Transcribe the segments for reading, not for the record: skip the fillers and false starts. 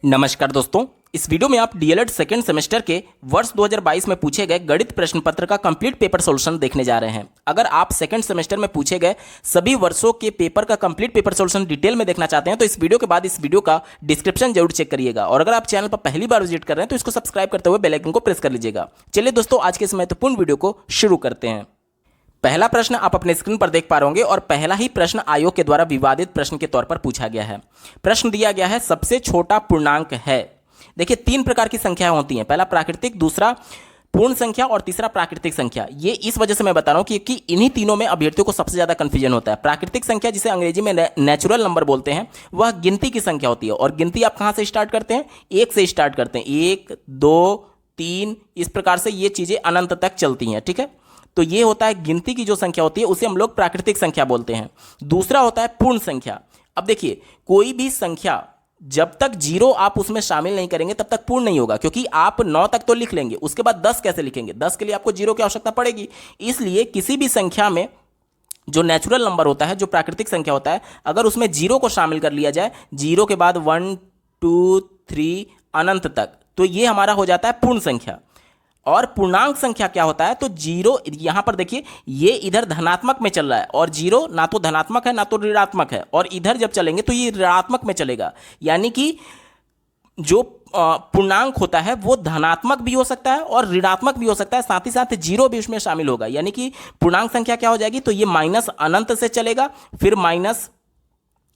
नमस्कार दोस्तों, इस वीडियो में आप डीएलएड सेकेंड सेमेस्टर के वर्ष 2022 में पूछे गए गणित प्रश्न पत्र का कंप्लीट पेपर सॉल्यूशन देखने जा रहे हैं। अगर आप सेकेंड सेमेस्टर में पूछे गए सभी वर्षों के पेपर का कंप्लीट पेपर सॉल्यूशन डिटेल में देखना चाहते हैं तो इस वीडियो के बाद इस वीडियो का डिस्क्रिप्शन जरूर चेक करिएगा। और अगर आप चैनल पर पहली बार विजिट कर रहे हैं तो इसको सब्सक्राइब करते हुए बेल आइकन को प्रेस कर लीजिएगा। चलिए दोस्तों, आज के इस महत्वपूर्ण वीडियो को शुरू करते हैं। पहला प्रश्न आप अपने स्क्रीन पर देख पा रहे होंगे और पहला ही प्रश्न आयोग के द्वारा विवादित प्रश्न के तौर पर पूछा गया है। प्रश्न दिया गया है सबसे छोटा पूर्णांक है। देखिए, तीन प्रकार की संख्याएं होती हैं, पहला प्राकृतिक, दूसरा पूर्ण संख्या और तीसरा प्राकृतिक संख्या। ये इस वजह से मैं बता रहा हूं कि इन्हीं तीनों में अभ्यर्थियों को सबसे ज्यादा कंफ्यूजन होता है। प्राकृतिक संख्या, जिसे अंग्रेजी में नेचुरल नंबर बोलते हैं, वह गिनती की संख्या होती है और गिनती आप कहां से स्टार्ट करते हैं? एक से स्टार्ट करते हैं, 1 2 3 इस प्रकार से ये चीजें अनंत तक चलती हैं। ठीक है, तो ये होता है गिनती की जो संख्या होती है उसे हम लोग प्राकृतिक संख्या बोलते हैं। दूसरा होता है पूर्ण संख्या। अब देखिए, कोई भी संख्या जब तक 0 आप उसमें शामिल नहीं करेंगे तब तक पूर्ण नहीं होगा, क्योंकि आप 9 तक तो लिख लेंगे, उसके बाद 10 कैसे लिखेंगे? 10 के लिए आपको 0 की आवश्यकता पड़ेगी। इसलिए किसी भी संख्या में जो नेचुरल नंबर होता है, जो प्राकृतिक संख्या होता है, अगर उसमें 0 को शामिल कर लिया जाए, 0 के बाद 1 2 3 अनंत तक, तो ये हमारा हो जाता है पूर्ण संख्या। और पूर्णांक संख्या क्या होता है? तो 0 यहां पर देखिए, ये इधर धनात्मक में चल रहा है और 0 ना तो धनात्मक है ना तो ऋणात्मक है, और इधर जब चलेंगे तो ये ऋणात्मक में चलेगा। यानी कि जो पूर्णांक होता है वो धनात्मक भी हो सकता है और ऋणात्मक भी हो सकता है, साथ ही साथ 0 भी उसमें शामिल होगा। यानी कि पूर्णांक संख्या क्या हो जाएगी? तो ये माइनस अनंत से चलेगा, फिर माइनस,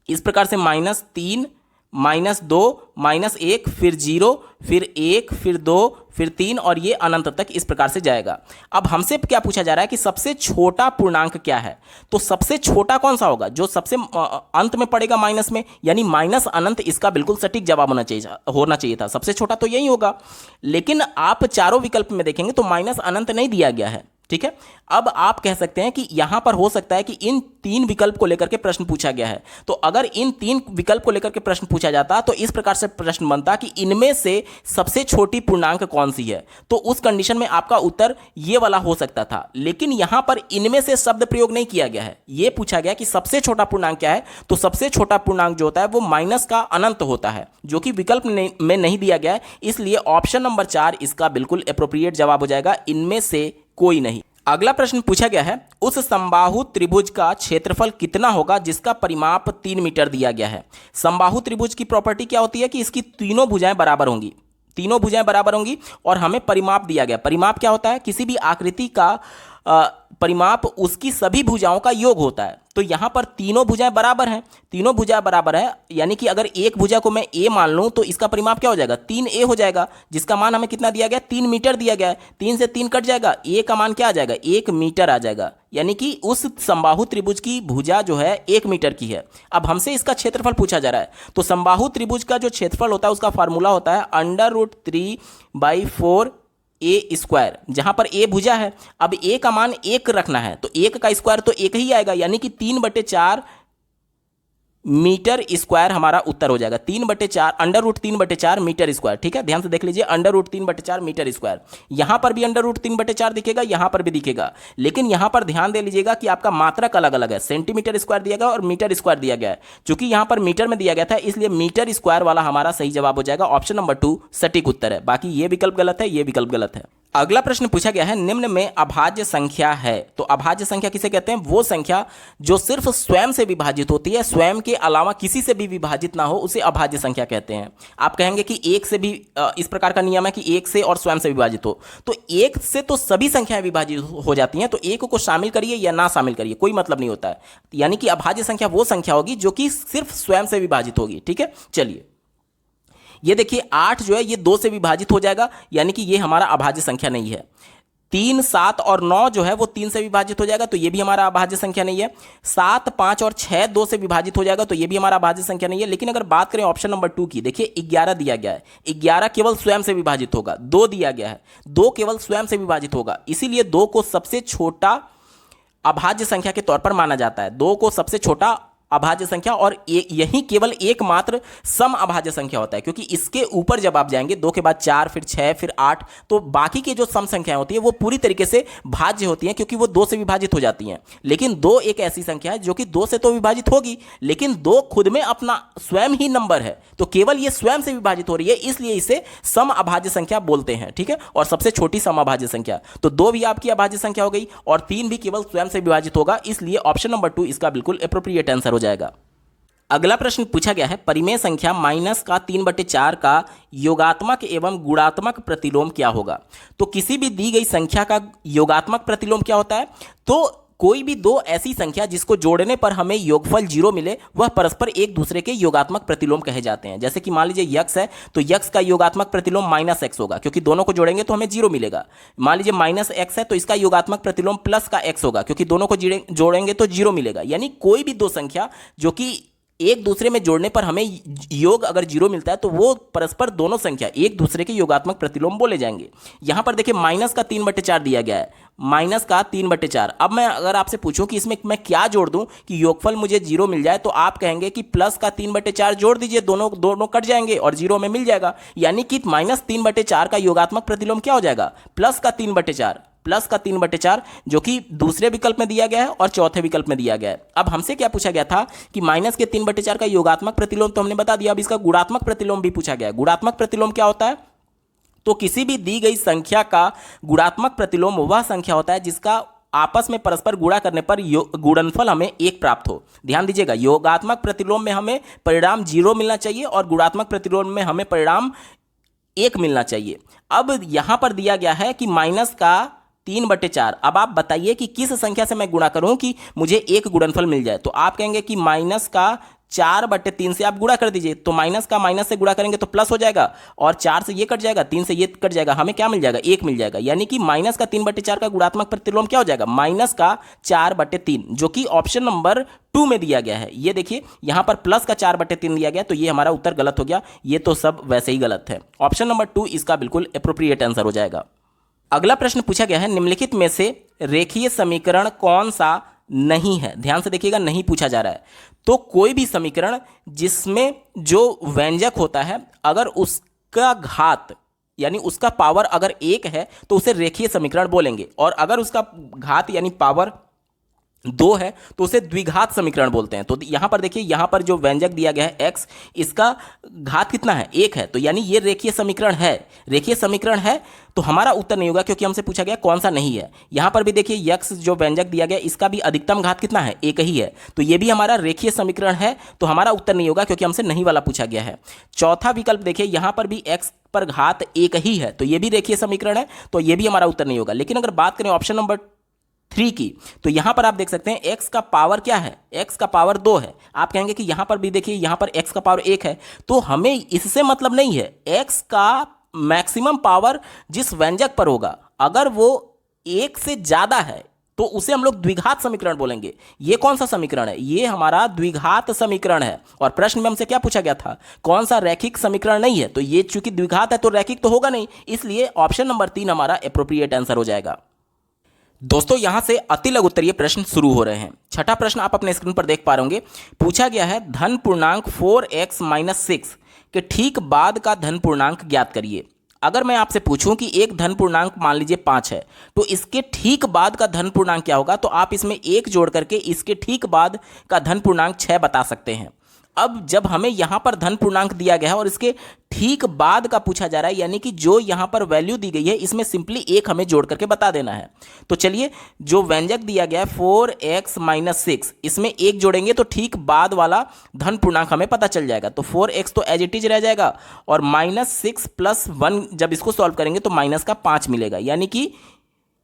इस प्रकार से -3 -2 -1 फिर 0 फिर 1 फिर 2 फिर 3 और ये अनंत तक इस प्रकार से जाएगा। अब हमसे क्या पूछा जा रहा है कि सबसे छोटा पूर्णांक क्या है? तो सबसे छोटा कौन सा होगा? जो सबसे अंत में पड़ेगा माइनस में, यानी माइनस अनंत इसका बिल्कुल सटीक जवाब होना चाहिए था। सबसे छोटा तो यही होगा, लेकिन आप चारों विकल्प में देखेंगे तो माइनस अनंत नहीं दिया गया है। ठीक है, अब आप कह सकते हैं कि यहां पर हो सकता है कि इन तीन विकल्प को लेकर के प्रश्न पूछा गया है। तो अगर इन तीन विकल्प को लेकर के प्रश्न पूछा जाता तो इस प्रकार से प्रश्न बनता कि इनमें से सबसे छोटी पूर्णांक कौन सी है, तो उस कंडीशन में आपका उत्तर ये वाला हो सकता था। लेकिन यहां पर इनमें से शब्द प्रयोग नहीं किया गया है, यह पूछा गया कि सबसे छोटा पूर्णांक क्या है। तो सबसे छोटा पूर्णांक जो होता है वो माइनस का अनंत होता है, जो कि विकल्प में नहीं दिया गया है। इसलिए ऑप्शन नंबर 4 इसका बिल्कुल एप्रोप्रिएट जवाब हो जाएगा, इनमें से कोई नहीं। अगला प्रश्न पूछा गया है, उस समबाहु त्रिभुज का क्षेत्रफल कितना होगा जिसका परिमाप 3 मीटर दिया गया है? समबाहु त्रिभुज की प्रॉपर्टी क्या होती है कि इसकी तीनों भुजाएं बराबर होंगी, तीनों भुजाएं बराबर होंगी और हमें परिमाप दिया गया। परिमाप क्या होता है? किसी भी आकृति का परिमाप उसकी सभी भुजाओं का योग होता है। तो यहां पर तीनों भुजाएं बराबर हैं, तीनों भुजाएं बराबर है, यानी कि अगर एक भुजा को मैं a मान लूं तो इसका परिमाप क्या हो जाएगा? 3a हो जाएगा, जिसका मान हमें कितना दिया गया? 3 मीटर दिया गया है। 3 से 3 कट जाएगा, a का मान क्या आ जाएगा? 1 मीटर आ जाएगा। यानी कि उस समबाहु त्रिभुज की भुजा जो है 1 मीटर की है। अब हमसे इसका क्षेत्रफल पूछा जा रहा है, तो समबाहु त्रिभुज का जो क्षेत्रफल होता है उसका फार्मूला होता है √3/4 a स्क्वायर, जहां पर a भुजा है। अब a का मान 1 रखना है, तो 1 का स्क्वायर तो 1 ही आएगा, यानी कि 3/4 मीटर स्क्वायर हमारा उत्तर हो जाएगा। 3/4 √3/4 मीटर स्क्वायर। ठीक है, ध्यान से देख लीजिए, √3/4 मीटर स्क्वायर। यहां पर भी √3/4 दिखेगा, यहां पर भी दिखेगा, लेकिन यहां पर ध्यान दे लीजिएगा कि आपका मात्रक अलग अलग है। सेंटीमीटर स्क्वायर दिया गया और मीटर स्क्वायर दिया गया है। चूंकि यहां पर मीटर में दिया गया था, इसलिए मीटर स्क्वायर वाला हमारा सही जवाब हो जाएगा। ऑप्शन नंबर 2 सटीक उत्तर है। बाकी ये विकल्प गलत है, ये विकल्प गलत है। अगला प्रश्न पूछा गया है, निम्न में अभाज्य संख्या है। तो अभाज्य संख्या किसे कहते हैं? वो संख्या जो सिर्फ स्वयं से विभाजित होती है, स्वयं के अलावा किसी से भी विभाजित ना हो, उसे अभाज्य संख्या कहते हैं। आप कहेंगे कि 1 से भी इस प्रकार का नियम है कि 1 से और स्वयं से विभाजित हो, तो 1 से तो सभी संख्याएं विभाजित हो जाती हैं, तो 1 को शामिल करिए या ना शामिल करिए, कोई मतलब नहीं होता है। यानी कि अभाज्य संख्या वो संख्या होगी जो कि सिर्फ स्वयं से विभाजित होगी। ठीक है, चलिए ये देखिए, 8 जो है ये 2 से विभाजित हो जाएगा, यानी कि ये हमारा अभाज्य संख्या नहीं है। 3 7 और 9 जो है वो 3 से विभाजित हो जाएगा, तो ये भी हमारा अभाज्य संख्या नहीं है। 7 5 और 6 2 से विभाजित हो जाएगा, तो ये भी हमारा अभाज्य संख्या नहीं है। लेकिन अगर बात करें ऑप्शन नंबर 2 की, देखिए 11 दिया गया है, 11 केवल स्वयं से विभाजित होगा। 2 दिया गया है, 2 केवल स्वयं से विभाजित होगा, इसीलिए 2 को सबसे छोटा अभाज्य संख्या के तौर पर माना जाता है। 2 को सबसे छोटा अभाज्य संख्या और यही केवल एकमात्र सम अभाज्य संख्या होता है, क्योंकि इसके ऊपर जब आप जाएंगे 2 के बाद 4, फिर 6, फिर 8, तो बाकी की जो सम संख्याएं होती है वो पूरी तरीके से भाज्य होती हैं, क्योंकि वो 2 से विभाजित हो जाती हैं। लेकिन 2 एक ऐसी संख्या है जो कि 2 से तो विभाजित होगी, लेकिन 2 खुद में अपना स्वयं ही नंबर है, तो केवल ये स्वयं से विभाजित हो रही है, इसलिए इसे सम अभाज्य संख्या बोलते हैं। ठीक है, और सबसे छोटी सम अभाज्य संख्या, तो 2 भी आपकी अभाज्य संख्या हो गई और 3 भी केवल स्वयं से विभाजित होगा, इसलिए ऑप्शन नंबर 2 इसका बिल्कुल एप्रोप्रिएट आंसर हो जाएगा। अगला प्रश्न पूछा गया है, परिमेय संख्या माइनस का 3/4 का योगात्मक एवं गुणात्मक प्रतिलोम क्या होगा। तो किसी भी दी गई संख्या का योगात्मक प्रतिलोम क्या होता है, तो कोई भी दो ऐसी संख्या जिसको जोड़ने पर हमें योगफल 0 मिले वह परस्पर एक दूसरे के योगात्मक प्रतिलोम कहे जाते हैं। जैसे कि मान लीजिए यक्स है, तो यक्स का योगात्मक प्रतिलोम -x होगा, क्योंकि दोनों को जोड़ेंगे तो हमें 0 मिलेगा। मान लीजिए -x है, तो इसका योगात्मक प्रतिलोम प्लस का x होगा, क्योंकि दोनों को जोड़ेंगे तो 0 मिलेगा। यानी कोई भी दो संख्या जो कि एक दूसरे में जोड़ने पर हमें योग अगर 0 मिलता है तो वो परस्पर दोनों संख्या एक दूसरे के योगात्मक प्रतिलोम बोले जाएंगे। यहां पर देखिए माइनस का 3/4 दिया गया है, माइनस का 3/4। अब मैं अगर आपसे पूछूं कि इसमें मैं क्या जोड़ दूं कि योगफल मुझे 0 मिल जाए, तो आप कहेंगे कि प्लस का 3/4 जोड़ दीजिए, दोनों कट जाएंगे और 0 में मिल जाएगा। यानी कि -3/4 का योगात्मक प्रतिलोम क्या हो जाएगा, प्लस का 3/4, जो कि दूसरे विकल्प में दिया गया है और चौथे विकल्प में दिया गया है। अब हमसे क्या पूछा गया था कि माइनस के 3/4 का योगात्मक प्रतिलोम तो हमने बता दिया, अब इसका गुणात्मक प्रतिलोम भी पूछा गया है। गुणात्मक प्रतिलोम क्या होता है, तो किसी भी दी गई संख्या का गुणात्मक प्रतिलोम वह संख्या होता है जिसका आपस में परस्पर गुणा करने पर गुणनफल हमें 1 प्राप्त हो। ध्यान दीजिएगा, योगात्मक प्रतिलोम में हमें परिणाम 0 मिलना चाहिए और गुणात्मक प्रतिलोम में हमें परिणाम 1 मिलना चाहिए। अब यहां पर दिया गया है कि माइनस का 3/4। अब आप बताइए कि किस संख्या से मैं गुणा करूं कि मुझे एक गुणनफल मिल जाए। तो आप कहेंगे कि माइनस का 4/3 से आप गुणा कर दीजिए, तो माइनस का माइनस से गुणा करेंगे तो प्लस हो जाएगा और 4 से ये कट जाएगा, 3 से ये कट जाएगा, हमें क्या मिल जाएगा, 1 मिल जाएगा। यानी कि माइनस का 3/4 का गुणात्मक प्रतिलोम क्या हो जाएगा, माइनस का 4/3, जो कि ऑप्शन नंबर 2 में दिया गया है। ये देखिए यहां पर प्लस का 4/3 दिया गया, तो ये हमारा उत्तर गलत हो गया। ये तो सब वैसे ही गलत है। ऑप्शन नंबर 2 इसका बिल्कुल एप्रोप्रिएट आंसर हो जाएगा। अगला प्रश्न पूछा गया है, निम्नलिखित में से रेखीय समीकरण कौन सा नहीं है। ध्यान से देखिएगा, नहीं पूछा जा रहा है। तो कोई भी समीकरण जिसमें जो व्यंजक होता है अगर उसका घात यानी उसका पावर अगर 1 है तो उसे रेखीय समीकरण बोलेंगे, और अगर उसका घात यानी पावर 2 है तो उसे द्विघात समीकरण बोलते हैं। तो यहां पर देखिए, यहां पर जो व्यंजक दिया गया है x, इसका घात कितना है, 1 है, तो यानी ये रेखीय समीकरण है। रेखीय समीकरण है तो हमारा उत्तर नहीं होगा, क्योंकि हमसे पूछा गया कौन सा नहीं है। यहां पर भी देखिए x जो व्यंजक दिया गया इसका भी अधिकतम घात कितना है, 1 ही है, तो ये भी हमारा रेखीय समीकरण है, तो हमारा उत्तर नहीं होगा क्योंकि हमसे नहीं वाला पूछा गया है। चौथा विकल्प देखिए, यहां पर भी x पर घात 1 ही है, तो ये भी रेखीय समीकरण है, तो ये भी हमारा उत्तर नहीं होगा। लेकिन अगर बात करें ऑप्शन नंबर 3 की, तो यहां पर आप देख सकते हैं x का पावर क्या है, x का पावर 2 है। आप कहेंगे कि यहां पर भी देखिए, यहां पर x का पावर 1 है, तो हमें इससे मतलब नहीं है। x का मैक्सिमम पावर जिस व्यंजक पर होगा अगर वो 1 से ज्यादा है तो उसे हम लोग द्विघात समीकरण बोलेंगे। ये कौन सा समीकरण है, ये हमारा द्विघात समीकरण है। और प्रश्न में हमसे क्या पूछा गया था, कौन सा रैखिक समीकरण नहीं है, तो ये चूंकि द्विघात है तो रैखिक तो होगा नहीं, इसलिए ऑप्शन नंबर 3 हमारा एप्रोप्रिएट आंसर हो जाएगा। दोस्तों यहां से अति लघु उत्तरीय प्रश्न शुरू हो रहे हैं। छठा प्रश्न आप अपने स्क्रीन पर देख पा रहे होंगे। पूछा गया है, धन पूर्णांक 4x - 6 के ठीक बाद का धन पूर्णांक ज्ञात करिए। अगर मैं आपसे पूछूं कि एक धन पूर्णांक मान लीजिए 5 है, तो इसके ठीक बाद का धन पूर्णांक क्या होगा, तो आप इसमें 1 जोड़ करके इसके ठीक बाद का धन पूर्णांक 6 बता सकते हैं। अब जब हमें यहां पर धन पूर्णांक दिया गया है और इसके ठीक बाद का पूछा जा रहा है, यानी कि जो यहां पर वैल्यू दी गई है इसमें सिंपली 1 हमें जोड़ करके बता देना है। तो चलिए, जो व्यंजक दिया गया है 4x - 6, इसमें 1 जोड़ेंगे तो ठीक बाद वाला धन पूर्णांक हमें पता चल जाएगा। तो 4x तो एज इट इज रह जाएगा और -6 + 1 जब इसको सॉल्व करेंगे तो माइनस का 5 मिलेगा, यानी कि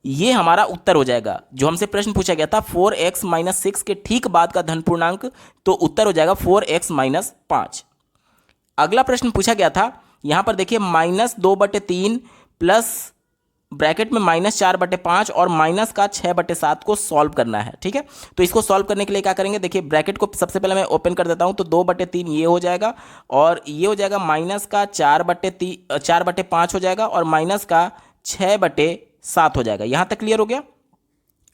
ये हमारा उत्तर हो जाएगा। जो हमसे प्रश्न पूछा गया था 4x - 6 के ठीक बाद का धन पूर्णांक, तो उत्तर हो जाएगा 4x - 5। अगला प्रश्न पूछा गया था, यहां पर देखिए -2/3 प्लस ब्रैकेट में -4/5 और माइनस का 6/7 को सॉल्व करना है। ठीक है, तो इसको सॉल्व करने के लिए क्या करेंगे, देखिए ब्रैकेट को सबसे पहले मैं ओपन कर देता हूं, तो 2/3 ये हो जाएगा और ये हो जाएगा माइनस का 4/5 हो जाएगा और माइनस का 6/7 हो जाएगा। यहां तक क्लियर हो गया।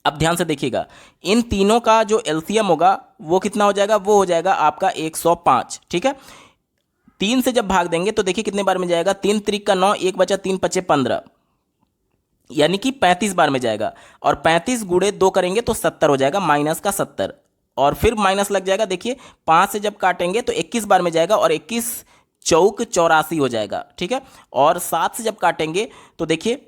अब ध्यान से देखिएगा, इन तीनों का जो एलसीएम होगा वो कितना हो जाएगा, वो हो जाएगा आपका 105। ठीक है, 3 से जब भाग देंगे तो देखिए कितने बार में जाएगा, 3 त्रिक का 9, 1 बचा 3 पचे 15, यानी कि 35 बार में जाएगा। और 35 गुणे 2 करेंगे तो 70 हो जाएगा, माइनस का 70, और फिर माइनस लग जाएगा। देखिए 5 से जब काटेंगे तो 21 बार में जाएगा, और 21 चौक 84 हो जाएगा। ठीक है, और 7 से जब काटेंगे तो देखिए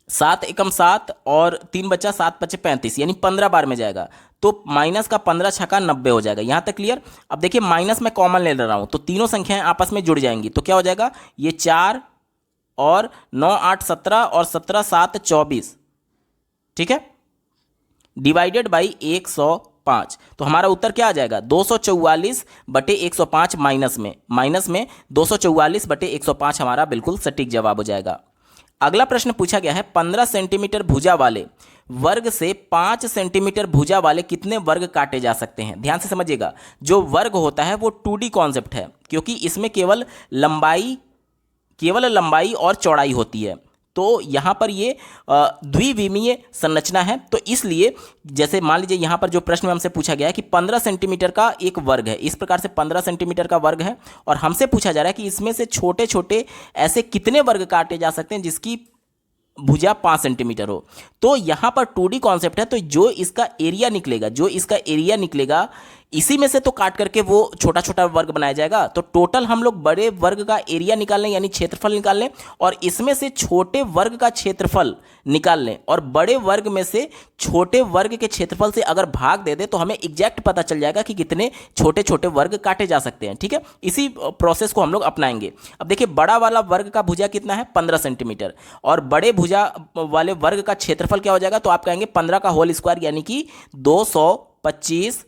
7 एकम 7 और 3 बचा 7 पचे 35, यानी 15 बार में जाएगा। तो माइनस का 15 छक्का 90 हो जाएगा। यहाँ तक क्लियर। अब देखिए माइनस में कॉमन ले रहा हूँ तो तीनों संख्याएं आपस में जुड़ जाएंगी, तो क्या हो जाएगा, ये 4 और 9 8 17 और 17 7 24, ठीक है, डिवाइडेड बाई 105। तो हमारा उत्तर क्या आ जाएगा, 244 बटे 105, माइनस में 244 बटे 105 हमारा बिल्कुल सटीक जवाब हो जाएगा। अगला प्रश्न पूछा गया है, 15 सेंटीमीटर भुजा वाले वर्ग से 5 सेंटीमीटर भुजा वाले कितने वर्ग काटे जा सकते हैं। ध्यान से समझिएगा, जो वर्ग होता है वो 2D कॉन्सेप्ट है, क्योंकि इसमें केवल लंबाई और चौड़ाई होती है। तो यहाँ पर ये द्विविमीय संरचना है, तो इसलिए जैसे मान लीजिए यहाँ पर जो प्रश्न में हमसे पूछा गया है कि 15 सेंटीमीटर का एक वर्ग है, इस प्रकार से 15 सेंटीमीटर का वर्ग है, और हमसे पूछा जा रहा है कि इसमें से छोटे छोटे ऐसे कितने वर्ग काटे जा सकते हैं जिसकी भुजा 5 सेंटीमीटर हो। तो यहाँ पर 2D कॉन्सेप्ट है, तो जो इसका एरिया निकलेगा इसी में से तो काट करके वो छोटा छोटा वर्ग बनाया जाएगा। तो टोटल हम लोग बड़े वर्ग का एरिया निकाल लें, यानी क्षेत्रफल निकाल लें, और इसमें से छोटे वर्ग का क्षेत्रफल निकाल लें, और बड़े वर्ग में से छोटे वर्ग के क्षेत्रफल से अगर भाग दे दे तो हमें एग्जैक्ट पता चल जाएगा कि कितने छोटे छोटे वर्ग काटे जा सकते हैं। ठीक है, इसी प्रोसेस को हम लोग अपनाएंगे। अब देखिए बड़ा वाला वर्ग का भुजा कितना है, 15 सेंटीमीटर, और बड़े भुजा वाले वर्ग का क्षेत्रफल क्या हो जाएगा, तो आप कहेंगे 15 का होल स्क्वायर, यानी कि 225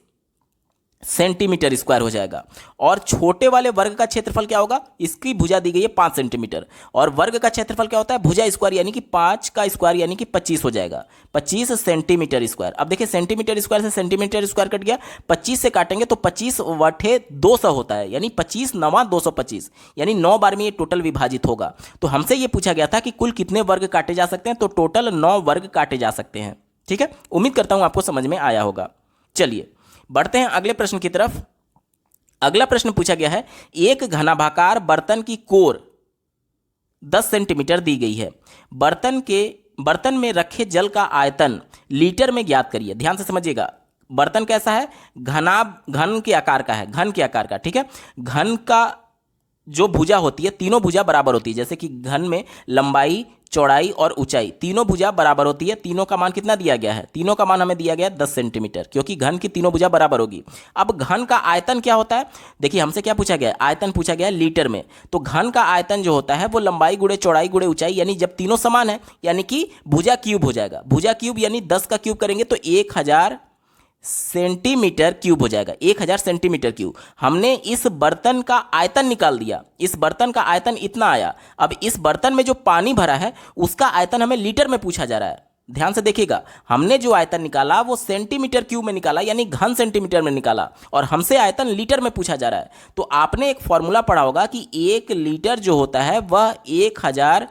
सेंटीमीटर स्क्वायर हो जाएगा। और छोटे वाले वर्ग का क्षेत्रफल क्या होगा, इसकी भुजा दी गई है 5 सेंटीमीटर, और वर्ग का क्षेत्रफल क्या होता है, भुजा स्क्वायर, यानी कि 5 का स्क्वायर यानी कि 25 हो जाएगा, 25 सेंटीमीटर स्क्वायर। अब देखिए सेंटीमीटर स्क्वायर से सेंटीमीटर स्क्वायर कट गया, 25 से काटेंगे तो 25 बटे 200 होता है, यानी 25 9 225, यानी 9 बार में ये टोटल विभाजित होगा। तो हमसे ये पूछा गया था कि कुल कितने वर्ग काटे जा सकते हैं, तो टोटल 9 वर्ग काटे जा सकते हैं। ठीक है, उम्मीद करता हूं आपको समझ में आया होगा। चलिए बढ़ते हैं अगले प्रश्न की तरफ। अगला प्रश्न पूछा गया है, एक घनाभाकार बर्तन की कोर 10 सेंटीमीटर दी गई है, बर्तन में रखे जल का आयतन लीटर में ज्ञात करिए। ध्यान से समझिएगा, बर्तन कैसा है, घन के आकार का। ठीक है, घन का जो भुजा होती है, तीनों भुजा बराबर होती है, जैसे कि घन में लंबाई चौड़ाई और ऊंचाई तीनों भुजा बराबर होती है। तीनों का मान कितना दिया गया है, तीनों का मान हमें दिया गया है 10 सेंटीमीटर, क्योंकि घन की तीनों भुजा बराबर होगी। अब घन का आयतन क्या होता है, देखिए हमसे क्या पूछा गया है, आयतन पूछा गया है लीटर में। तो घन का आयतन जो होता है वो लंबाई गुणे चौड़ाई गुणे ऊंचाई, यानी जब तीनों समान है यानी कि भुजा क्यूब हो जाएगा। भुजा क्यूब यानी 10 का क्यूब करेंगे तो 1000 सेंटीमीटर क्यूब हो जाएगा, 1000 सेंटीमीटर क्यूब। हमने इस बर्तन का आयतन निकाल दिया, इस बर्तन का आयतन इतना आया। अब इस बर्तन में जो पानी भरा है उसका आयतन हमें लीटर में पूछा जा रहा है। ध्यान से देखिएगा, हमने जो आयतन निकाला वो सेंटीमीटर क्यूब में निकाला, यानी घन सेंटीमीटर में निकाला, और हमसे आयतन लीटर में पूछा जा रहा है। तो आपने एक फॉर्मूला पढ़ा होगा कि 1 लीटर जो होता है वह 1000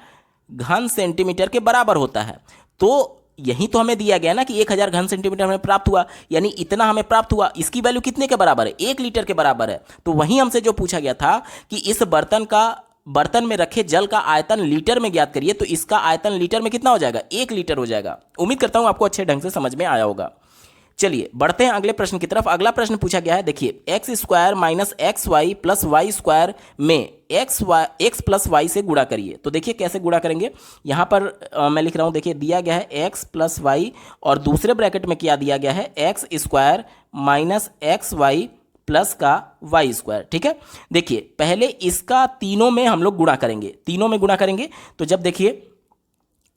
घन सेंटीमीटर के बराबर होता है। तो यही तो हमें दिया गया ना कि 1000 घन सेंटीमीटर हमें प्राप्त हुआ, यानी इतना हमें प्राप्त हुआ। इसकी वैल्यू कितने के बराबर है, 1 लीटर के बराबर है। तो वहीं हमसे जो पूछा गया था कि इस बर्तन में रखे जल का आयतन लीटर में ज्ञात करिए, तो इसका आयतन लीटर में कितना हो जाएगा, 1 लीटर हो जाएगा। उम्मीद करता हूं आपको अच्छे ढंग से समझ में आया होगा। चलिए बढ़ते हैं अगले प्रश्न की तरफ। अगला प्रश्न पूछा गया है, देखिए x square minus x y plus y square में एक्स प्लस वाई से गुणा करिए। तो देखिए कैसे गुणा करेंगे, यहाँ पर मैं लिख रहा हूँ, देखिए दिया गया है एक्स प्लस वाई, और दूसरे ब्रैकेट में क्या दिया गया है, x square minus x y plus का वाई स्क्वायर। ठीक है, देखिए पहले इसका तीनों में हम लोग गुणा करेंगे, तो जब देखिए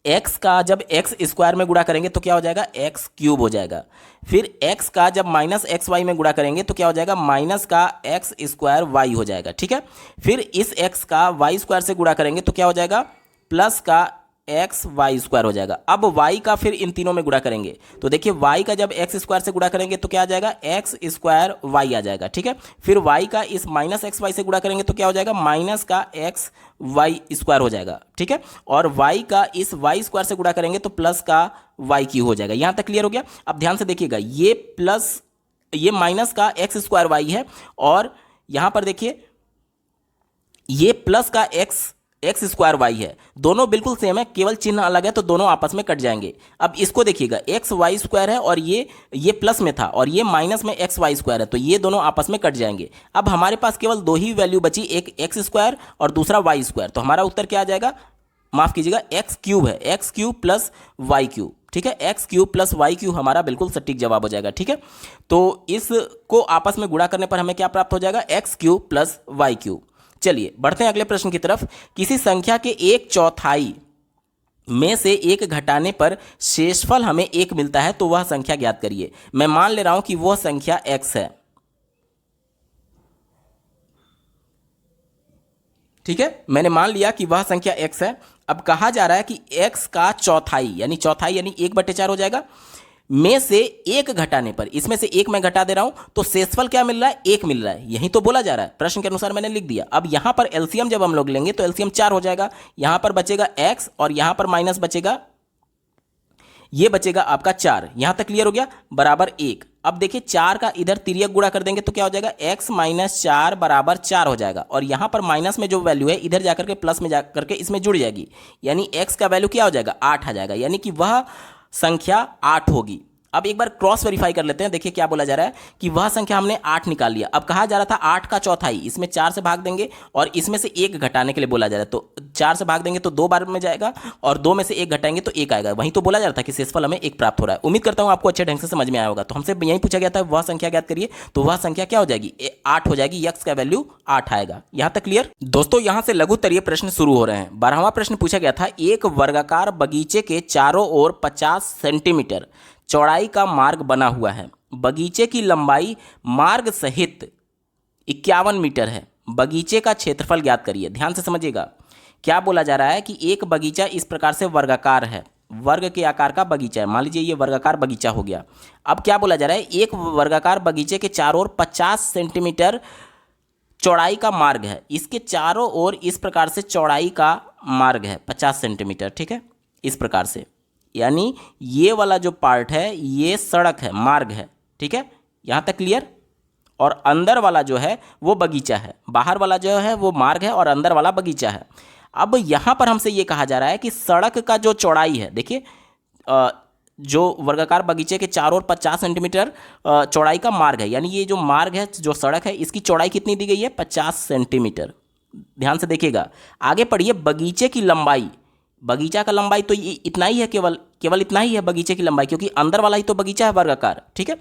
x का जब x स्क्वायर में गुणा करेंगे तो क्या हो जाएगा, x क्यूब हो जाएगा। फिर x का जब माइनस एक्स वाई में गुणा करेंगे तो क्या हो जाएगा, माइनस का x स्क्वायर वाई हो जाएगा। ठीक है, फिर इस x का y स्क्वायर से गुणा करेंगे तो क्या हो जाएगा, प्लस का एक्स वाई स्क्वायर हो जाएगा। अब वाई का फिर इन तीनों में गुणा करेंगे तो देखिए वाई का जब एक्स स्क्वायर से गुणा करेंगे तो क्या आ जाएगा, एक्स स्क्वायर वाई आ जाएगा। ठीक है, फिर वाई का इस माइनस एक्स वाई से गुणा करेंगे तो क्या हो जाएगा, माइनस का एक्स वाई स्क्वायर हो जाएगा। ठीक है, और वाई का इस वाई स्क्वायर से गुणा करेंगे तो प्लस का वाई क्यू हो जाएगा। यहां तक क्लियर हो गया। अब ध्यान से देखिएगा, ये माइनस का एक्स स्क्वायर वाई है और यहां पर देखिए ये प्लस का एक्स स्क्वायर वाई है। दोनों बिल्कुल सेम है, केवल चिन्ह अलग है तो दोनों आपस में कट जाएंगे। अब इसको देखिएगा, एक्स वाई स्क्वायर है और ये प्लस में था और ये माइनस में एक्स वाई स्क्वायर है, तो ये दोनों आपस में कट जाएंगे। अब हमारे पास केवल दो ही वैल्यू बची, एक एक्स स्क्वायर और दूसरा वाई स्क्वायर। तो हमारा उत्तर क्या आ जाएगा, माफ कीजिएगा, एक्स क्यूब है, x cube plus y cube. ठीक है, x cube plus y cube हमारा बिल्कुल सटीक जवाब हो जाएगा। ठीक है, तो इसको आपस में गुणा करने पर हमें क्या प्राप्त हो जाएगा, x cube plus y cube. चलिए बढ़ते हैं अगले प्रश्न की तरफ। किसी संख्या के एक चौथाई में से एक घटाने पर शेषफल हमें एक मिलता है, तो वह संख्या ज्ञात करिए। मैं मान ले रहा हूं कि वह संख्या x है। ठीक है, मैंने मान लिया कि वह संख्या x है। अब कहा जा रहा है कि x का चौथाई यानी 1/4 हो जाएगा, में से एक घटाने पर, इसमें से एक मैं घटा दे रहा हूं तो शेषफल क्या मिल रहा है, एक मिल रहा है। यही तो बोला जा रहा है, प्रश्न के अनुसार मैंने लिख दिया। अब यहां पर एलसीएम जब हम लोग लेंगे तो एलसीएम 4 हो जाएगा, यहां पर बचेगा x और यहां पर माइनस बचेगा, ये बचेगा आपका 4। यहां तक क्लियर हो गया, बराबर 1। अब देखिए 4 का इधर तिर्यक गुणा कर देंगे तो क्या हो जाएगा, x माइनस 4 बराबर 4 हो जाएगा। और यहां पर माइनस में जो वैल्यू है इधर जाकर के प्लस में जाकर के इसमें जुड़ जाएगी, यानी x का वैल्यू क्या हो जाएगा, 8 आ जाएगा, यानी कि वह संख्या 8 होगी। अब एक बार क्रॉस वेरीफाई कर लेते हैं। देखिए क्या बोला जा रहा है कि वह संख्या हमने 8 निकाल लिया। अब कहा जा रहा था 8 का चौथाई, इसमें 4 से भाग देंगे और इसमें से एक घटाने के लिए बोला जा रहा है, तो 4 से भाग देंगे तो 2 बार में जाएगा और 2 में से एक घटाएंगे तो 1 आएगा। वहीं तो बोला जा रहा था कि शेषफल हमें 1 प्राप्त हो रहा है। उम्मीद करता हूं आपको अच्छे ढंग से समझ में आया होगा। तो हमसे यही पूछा गया था वह संख्या ज्ञात करिए, तो वह संख्या क्या हो जाएगी, 8 हो जाएगी। x का वैल्यू 8 आएगा। यहां तक क्लियर दोस्तों। यहां से लघुत्तरीय प्रश्न शुरू हो रहे हैं। 12वां प्रश्न पूछा गया था, एक वर्गाकार बगीचे के चारों ओर 50 सेंटीमीटर चौड़ाई का मार्ग बना हुआ है। बगीचे की लंबाई मार्ग सहित 51 मीटर है। बगीचे का क्षेत्रफल ज्ञात करिए। ध्यान से समझिएगा, क्या बोला जा रहा है कि एक बगीचा इस प्रकार से वर्गाकार है, वर्ग के आकार का बगीचा है। मान लीजिए ये वर्गाकार बगीचा हो गया। अब क्या बोला जा रहा है, एक वर्गाकार बगीचे के चारों ओर 50 सेंटीमीटर चौड़ाई का मार्ग है। इसके चारों ओर इस प्रकार से चौड़ाई का मार्ग है 50 सेंटीमीटर। ठीक है, इस प्रकार से, यानी ये वाला जो पार्ट है ये सड़क है, मार्ग है। ठीक है, यहां तक क्लियर। और अंदर वाला जो है वो बगीचा है, बाहर वाला जो है वो मार्ग है और अंदर वाला बगीचा है। अब यहां पर हमसे ये कहा जा रहा है कि सड़क का जो चौड़ाई है, देखिए जो वर्गाकार बगीचे के चारों ओर 50 सेंटीमीटर चौड़ाई का मार्ग है, यानी ये जो मार्ग है, जो सड़क है, इसकी चौड़ाई कितनी दी गई है, 50 सेंटीमीटर। ध्यान से देखिएगा, आगे पढ़िए। बगीचे की लंबाई, बगीचा का लंबाई तो इतना ही है, केवल इतना ही है बगीचे की लंबाई, क्योंकि अंदर वाला ही तो बगीचा है वर्गाकार। ठीक है,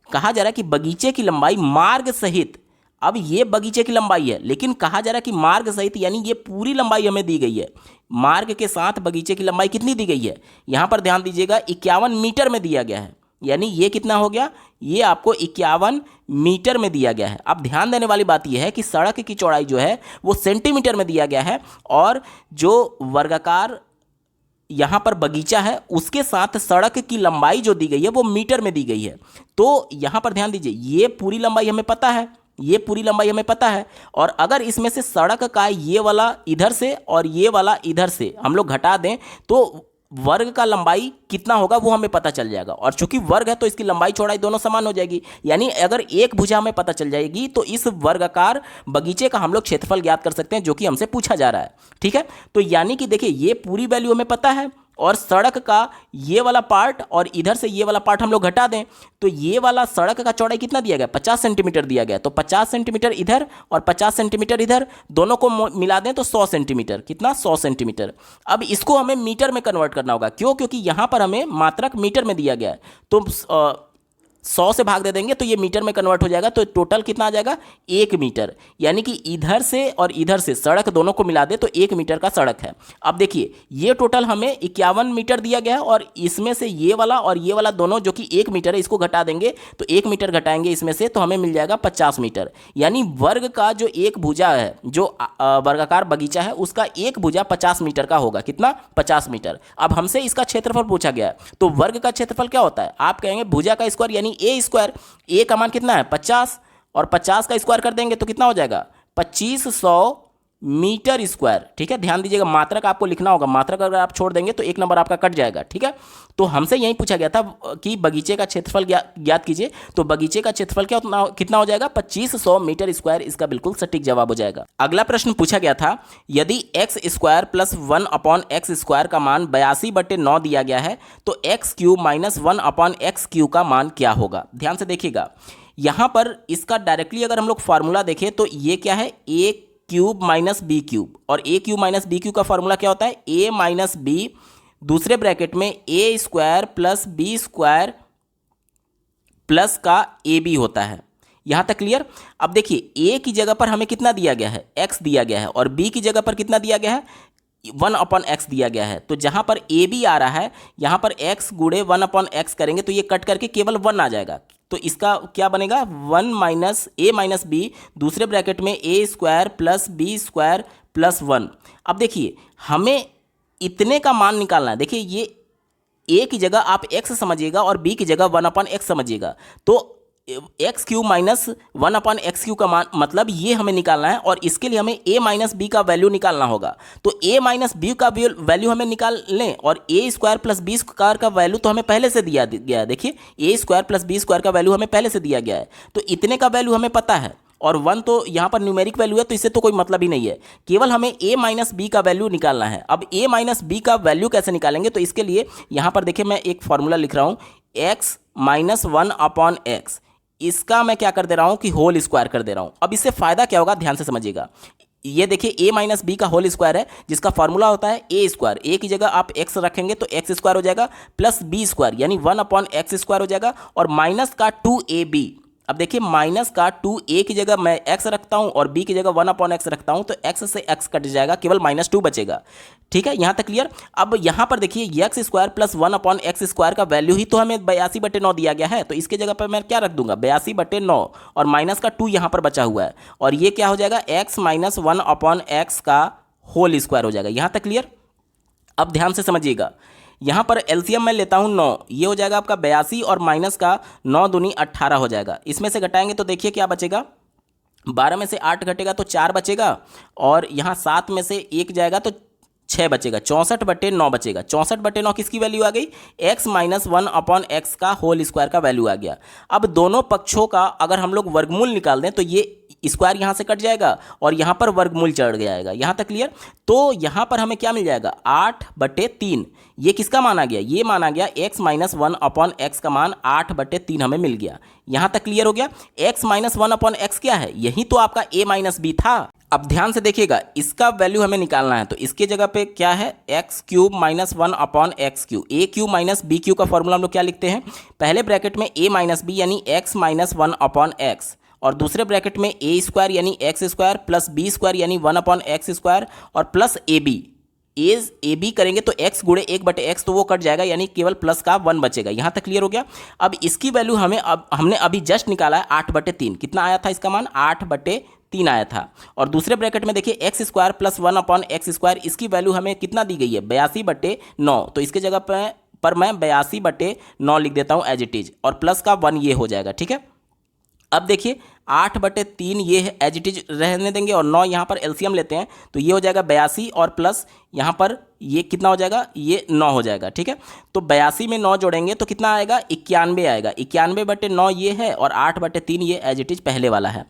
कहा जा रहा है कि बगीचे की लंबाई मार्ग सहित, अब ये बगीचे की लंबाई है, लेकिन कहा जा रहा है कि मार्ग सहित, यानी ये पूरी लंबाई हमें दी गई है। मार्ग के साथ बगीचे की लंबाई कितनी दी गई है, यहां पर ध्यान दीजिएगा, 51 मीटर में दिया गया है। यानी ये कितना हो गया, ये आपको 51 मीटर में दिया गया है। अब ध्यान देने वाली बात यह है कि सड़क की चौड़ाई जो है वो सेंटीमीटर में दिया गया है और जो वर्गाकार यहां पर बगीचा है उसके साथ सड़क की लंबाई जो दी गई है वो मीटर में दी गई है। तो यहां पर ध्यान दीजिए, ये पूरी लंबाई हमें पता है, ये पूरी लंबाई हमें पता है, और अगर इसमें से सड़क का ये वाला इधर से और ये वाला इधर से हम लोग घटा दें तो वर्ग का लंबाई कितना होगा वो हमें पता चल जाएगा। और चूंकि वर्ग है तो इसकी लंबाई चौड़ाई दोनों समान हो जाएगी। यानी अगर एक भुजा हमें पता चल जाएगी तो इस वर्गाकार बगीचे का हम लोग क्षेत्रफल ज्ञात कर सकते हैं, जो कि हमसे पूछा जा रहा है। ठीक है, तो यानी कि देखिए ये पूरी वैल्यू हमें पता है और सड़क का ये वाला पार्ट और इधर से ये वाला पार्ट हम लोग घटा दें तो ये वाला सड़क का चौड़ाई कितना दिया गया, 50 सेंटीमीटर दिया गया। तो 50 सेंटीमीटर इधर और 50 सेंटीमीटर इधर, दोनों को मिला दें तो 100 सेंटीमीटर। कितना, 100 सेंटीमीटर। अब इसको हमें मीटर में कन्वर्ट करना होगा। क्यों, क्योंकि यहां पर हमें मात्रक मीटर में दिया गया है। तो 100 से भाग दे देंगे तो ये मीटर में कन्वर्ट हो जाएगा, तो टोटल कितना आ जाएगा 1 मीटर। यानी कि इधर से और इधर से सड़क दोनों को मिला दे तो 1 मीटर का सड़क है। अब देखिए ये टोटल हमें 51 मीटर दिया गया है और इसमें से ये वाला और ये वाला दोनों जो कि 1 मीटर है इसको घटा देंगे तो 1 मीटर घटाएंगे इसमें से तो हमें मिल जाएगा 50 मीटर। यानी वर्ग का जो एक भुजा है, जो वर्गाकार बगीचा है, उसका एक भुजा 50 मीटर का होगा। कितना? 50 मीटर। अब हमसे इसका क्षेत्रफल पूछा गया है, तो वर्ग का क्षेत्रफल क्या होता है? आप कहेंगे भुजा का स्क्वायर यानी ए स्क्वायर। ए का मान कितना है? 50, और 50 का स्क्वायर कर देंगे तो कितना हो जाएगा? 2500 मीटर स्क्वायर। ठीक है, ध्यान दीजिएगा मात्रक आपको लिखना होगा, मात्रक अगर आप छोड़ देंगे तो एक नंबर आपका कट जाएगा। ठीक है, तो हमसे यही पूछा गया था कि बगीचे का क्षेत्रफल ज्ञात कीजिए, तो बगीचे का क्षेत्रफल कितना हो जाएगा? 2500 मीटर स्क्वायर। इसका बिल्कुल सटीक जवाब हो जाएगा। अगला प्रश्न पूछा गया था, यदि x square plus 1/x square का मान 82/9 दिया गया है तो x cube minus 1/x cube का मान क्या होगा? ध्यान से देखिएगा, यहां पर इसका डायरेक्टली अगर हम लोग फार्मूला देखें तो ये क्या है? A cube minus b cube, और a cube minus b cube का फॉर्मूला क्या होता है? ए माइनस बी दूसरे ब्रैकेट में a square plus b square plus का ए बी होता है। यहां तक क्लियर? अब देखिए ए की जगह पर हमें कितना दिया गया है? एक्स दिया गया है, और बी की जगह पर कितना दिया गया है? 1/x दिया गया है। तो जहां पर ए बी आ रहा है यहां पर x गुणे 1/x करेंगे तो ये कट करके केवल 1 आ जाएगा। तो इसका क्या बनेगा? 1 माइनस ए माइनस बी दूसरे ब्रैकेट में a square plus b square plus 1। अब देखिए हमें इतने का मान निकालना है। देखिए ये ए की जगह आप x समझिएगा और b की जगह 1/x समझिएगा, तो x Q minus 1/x Q का मान मतलब ये हमें निकालना है, और इसके लिए हमें a माइनस बी का वैल्यू निकालना होगा। तो a माइनस बी का वैल्यू हमें निकाल लें, और ए स्क्वायर प्लस बी स्क्वायर का वैल्यू तो हमें पहले से दिया गया है। देखिए ए स्क्वायर प्लस बी स्क्वायर का वैल्यू हमें पहले से दिया गया है, तो इतने का वैल्यू हमें पता है, और 1 तो यहाँ पर न्यूमेरिक वैल्यू है तो इससे तो कोई मतलब ही नहीं है, केवल हमें a माइनस बी का वैल्यू निकालना है। अब a माइनस बी का वैल्यू कैसे निकालेंगे? तो इसके लिए यहाँ पर देखिए मैं एक फॉर्मूला लिख रहा हूँ, x माइनस 1/x, इसका मैं क्या कर दे रहा हूँ कि होल स्क्वायर कर दे रहा हूँ। अब इससे फायदा क्या होगा? ध्यान से समझिएगा, ये देखिए a माइनस बी का होल स्क्वायर है जिसका फॉर्मूला होता है ए स्क्वायर। ए की जगह आप x रखेंगे तो x स्क्वायर हो जाएगा प्लस बी स्क्वायर यानी 1/x स्क्वायर हो जाएगा, और माइनस का 2ab। अब देखिए माइनस का 2a की जगह मैं x रखता हूं और b की जगह 1/x रखता हूं तो x से x कट जाएगा, केवल -2 बचेगा। ठीक है, यहां तक क्लियर? अब यहां पर देखिए x square plus 1/x square का वैल्यू ही तो हमें 82/9 दिया गया है, तो इसके जगह पर मैं क्या रख दूंगा? 82/9, और माइनस का 2 यहां पर बचा हुआ है, और ये क्या हो जाएगा? x माइनस 1/x का होल स्क्वायर हो जाएगा। यहां तक क्लियर? अब ध्यान से समझिएगा, यहाँ पर एलसीएम मैं लेता हूँ 9, ये हो जाएगा आपका 82, और माइनस का 9 दूनी 18 हो जाएगा। इसमें से घटाएंगे तो देखिए क्या बचेगा? 12 में से 8 घटेगा तो 4 बचेगा, और यहाँ 7 में से 1 जाएगा तो 6 बचेगा, 64/9 बचेगा। 64/9 किसकी वैल्यू आ गई? x माइनस 1/x का होल स्क्वायर का वैल्यू आ गया। अब दोनों पक्षों का अगर हम लोग वर्गमूल निकाल दें तो ये स्क्वायर यहाँ से कट जाएगा और यहाँ पर वर्गमूल चढ़ जाएगा। यहाँ तक क्लियर? तो यहाँ पर हमें क्या मिल जाएगा? 8/3। ये किसका माना गया? ये माना गया x माइनस 1/x का मान 8/3 हमें मिल गया। यहाँ तक क्लियर हो गया? x माइनस 1/x क्या है? यही तो आपका a माइनस बी था। अब ध्यान से देखिएगा, इसका वैल्यू हमें निकालना है, तो इसके जगह पे क्या है? X cube minus 1/x cube. A cube minus b cube का फॉर्मूला हम लोग क्या लिखते हैं? पहले ब्रैकेट में a माइनस बी यानी x माइनस 1/x, और दूसरे ब्रैकेट में ए स्क्वायर यानी x square plus b square यानी 1/x स्क्वायर, और प्लस ए बी करेंगे तो x गुणे 1/x तो वो कट जाएगा, यानी केवल प्लस का 1 बचेगा। यहाँ तक क्लियर हो गया? अब इसकी वैल्यू हमने अभी जस्ट निकाला है 8/3। कितना आया था इसका मान? 8/3 आया था। और दूसरे ब्रैकेट में देखिए x square plus 1/x square, इसकी वैल्यू हमें कितना दी गई है? 82/9। तो इसके जगह पर मैं 82/9 लिख देता हूँ एज इट इज, और प्लस का 1 ये हो जाएगा। ठीक है, अब देखिए 8/3 ये है एज इट इज रहने देंगे, और 9 यहाँ पर एलसीएम लेते हैं तो ये हो जाएगा 82, और प्लस यहाँ पर ये कितना हो जाएगा? ये 9 हो जाएगा। ठीक है, तो 82 में 9 जोड़ेंगे तो कितना आएगा? 91 आएगा। 91/9 ये है, और 8/3 ये एज इट इज पहले वाला है।